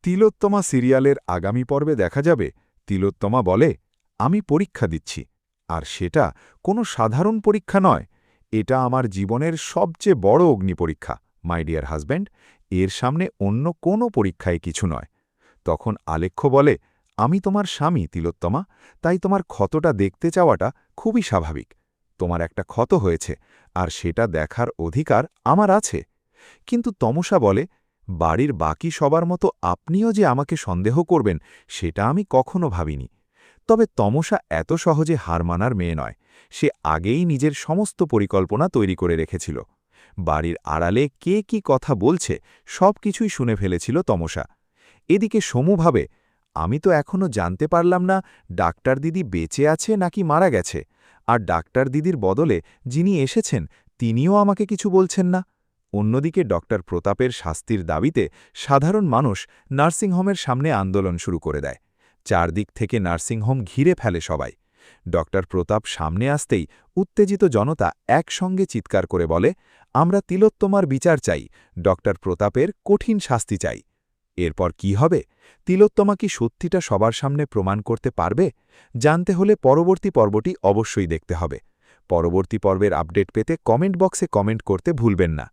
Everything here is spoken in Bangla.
তিলোত্তমা সিরিয়ালের আগামী পর্বে দেখা যাবে তিলোত্তমা বলে, আমি পরীক্ষা দিচ্ছি। আর সেটা কোনো সাধারণ পরীক্ষা নয়, এটা আমার জীবনের সবচেয়ে বড় অগ্নিপরীক্ষা মাই ডিয়ার হাজব্যান্ড। এর সামনে অন্য কোনো পরীক্ষায় কিছু নয়। তখন আলেখ্য বলে, আমি তোমার স্বামী তিলোত্তমা, তাই তোমার ক্ষতটা দেখতে চাওয়াটা খুবই স্বাভাবিক। তোমার একটা ক্ষত হয়েছে, আর সেটা দেখার অধিকার আমার আছে। কিন্তু তমসা বলে, বাড়ির বাকি সবার মতো আপনিও যে আমাকে সন্দেহ করবেন সেটা আমি কখনো ভাবিনি। তবে তমসা এত সহজে হার মানার মেয়ে নয়। সে আগেই নিজের সমস্ত পরিকল্পনা তৈরি করে রেখেছিল। বাড়ির আড়ালে কে কি কথা বলছে সব কিছুই শুনে ফেলেছিল তমসা। এদিকে সমু ভাবে, আমি তো এখনো জানতে পারলাম না ডাক্তার দিদি বেঁচে আছে নাকি মারা গেছে, আর ডাক্তার দিদির বদলে যিনি এসেছেন তিনিও আমাকে কিছু বলছেন না। অন্যদিকে ডক্টর প্রতাপের শাস্তির দাবিতে সাধারণ মানুষ নার্সিংহোমের সামনে আন্দোলন শুরু করে দেয়। চারদিক থেকে নার্সিংহোম ঘিরে ফেলে সবাই। ডক্টর প্রতাপ সামনে আসতেই উত্তেজিত জনতা একসঙ্গে চিৎকার করে বলে, আমরা তিলোত্তমার বিচার চাই, ডক্টর প্রতাপের কঠিন শাস্তি চাই। এরপর কি হবে? তিলোত্তমা কি সত্যিটা সবার সামনে প্রমাণ করতে পারবে? জানতে হলে পরবর্তী পর্বটি অবশ্যই দেখতে হবে। পরবর্তী পর্বের আপডেট পেতে কমেন্ট বক্সে কমেন্ট করতে ভুলবেন না।